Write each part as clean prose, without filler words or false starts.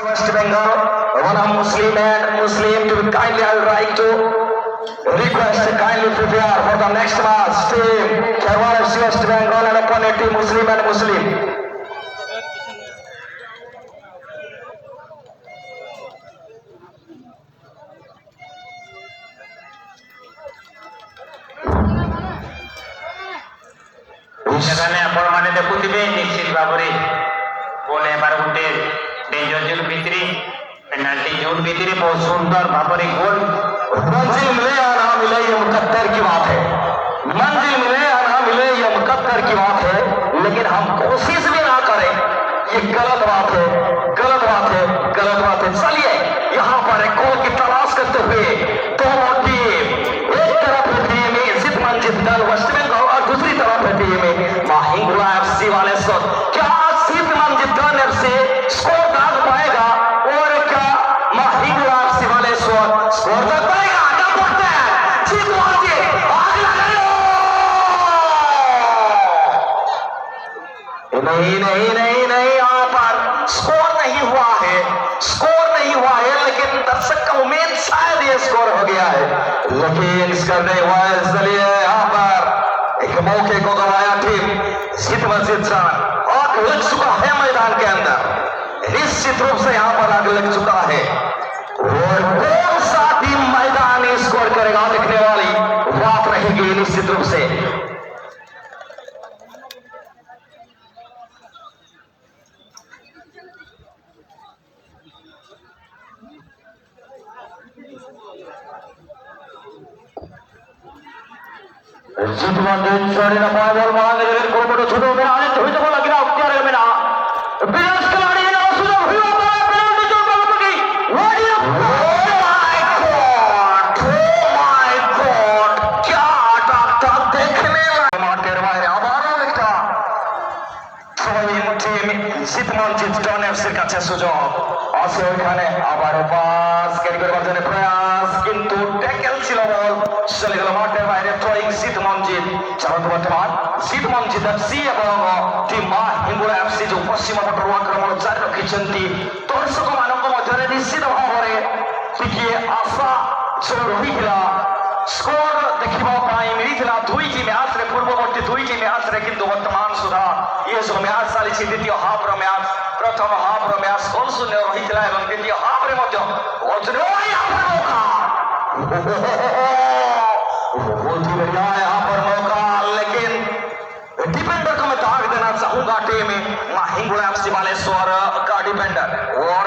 West Bengal, one of Muslim and Muslim to be kindly, I would like to request to kindly prepare for the next match. Team Khairwal FC West Bengal and opponent team Muslim and Muslim. সেখানে আপনারা দেখুথিবে নিশ্চিত ভাবে বল এবার উঠে ডেঞ্জর zone ভিতরে penalty zone भीतरी बहुत सुंदर भापरी गोल। मंजिल मिले या ना मिले ये मुकद्दर की बात है, मंजिल मिले या ना मिले ये मुकद्दर की बात है, लेकिन हम कोशिश भी ना करें ये गलत बात है, गलत बात है, गलत बात है। चलिए यहाँ पर एक गोल की तलाश करते हुए दोनों टीम, एक तरफ है टीम जित मंजिल दल वेस्ट बंगाल और दूसरी तरफ है टीम माहिंगुला एफसी वाले सर। क्या जित मंजिल दल एफसी स्कोर दाग पाएगा और क्या माहिंगुला एफसी वाले स्कोर दाग पाएगा? आगे बढ़ते हैं, जीत मंजिल आग लगा लो। नहीं नहीं नहीं नहीं, यहाँ पर स्कोर नहीं हुआ है, स्कोर नहीं हुआ है, लेकिन दर्शक का उम्मीद शायद ये स्कोर हो गया है, लेकिन इसका नहीं हुआ है। इसलिए यहाँ पर एक मौके को गवाया टीम जीत मस्जिद जान, आग लग चुका है मैदान के अंदर, निश्चित रूप से यहाँ पर आग लग चुका है। और कौन सा टीम मैदान स्कोर करेगा देखने वाली बात रहेगी निश्चित रूप से। जीत मंजिल छोड़ी ना पाए बॉल वहां निकले कोटो छोटो में आने तो ही तो लग रहा उख्तियार में ना बिलास खिलाड़ी ने सुधा हुआ पेनल्टी जो बॉल पकड़ी वाड़ी। ओ माय गॉड क्या अटैक देखने मार्केट বাইরে আবারও একটা টিম জিত মঞ্জিত ডন এফসির কাছে সুযোগ আছে, ওইখানে আবারও পাস ক্যারি করবার জন্য প্রয়াস, কিন্তু ট্যাকেল ছিল, বল চলে গেল মাঠের বাইরে। থ্রোয়িং জিত মঞ্জিত চালাতে বর্তমান জিত মঞ্জিত এফসি এবং টিম ମାହିଙ୍ଗୁଳା ଏଫସି ଯେଉଁ ପଶ୍ଚିମ ପଟରୁ ଆକ୍ରମଣ ଜାରି ରଖିଛନ୍ତି, ଦର୍ଶକମାନଙ୍କ ମଧ୍ୟରେ ନିଶ୍ଚିତ ଭାବରେ ଟିକିଏ ଆଶା ଯୋଉ ରହିଥିଲା, ସ୍କୋର ଦେଖିବା ପାଇଁ ମିଳିଥିଲା ଦୁଇଟି ମ୍ୟାଚରେ, ପୂର୍ବବର୍ତ୍ତୀ ଦୁଇଟି ମ୍ୟାଚରେ, କିନ୍ତୁ ବର୍ତ୍ତମାନ ସୁଦ୍ଧା ଇଏ ଯୋଉ ମ୍ୟାଚ ଚାଲିଛି ଦ୍ୱିତୀୟ ହାଫର ମ୍ୟାଚ, ପ୍ରଥମ ହାଫର ମ୍ୟାଚ ଗୋଲ ଶୂନ୍ୟ ରହିଥିଲା ଏବଂ ଦ୍ୱିତୀୟ ହାଫରେ ମଧ୍ୟ बहुत ही बढ़िया है यहाँ पर मौका, लेकिन डिफेंडर को मैं दाग देना चाहूंगा टीम माहिंगुळा एफसी बालेश्वर का डिफेंडर। और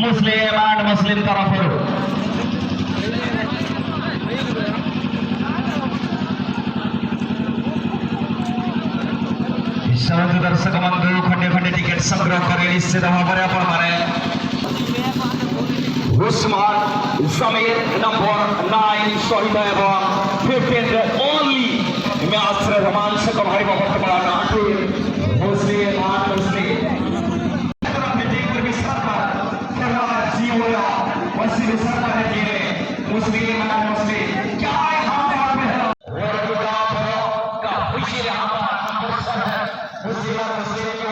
मुस्लिम एंड मुस्लिम तरफ समस्त दर्शक बंधु खंडे खंडे टिकेट संग्रह करे निश्चित भाव में आपने उस्मान जमीर नंबर 9 शहीद एवं 15 ओनली मैच रोमांचक भाई वर्तमान मुस्लिम एंड मुस्लिम मुस्लिम क्या মুসলিম আর মুসলিম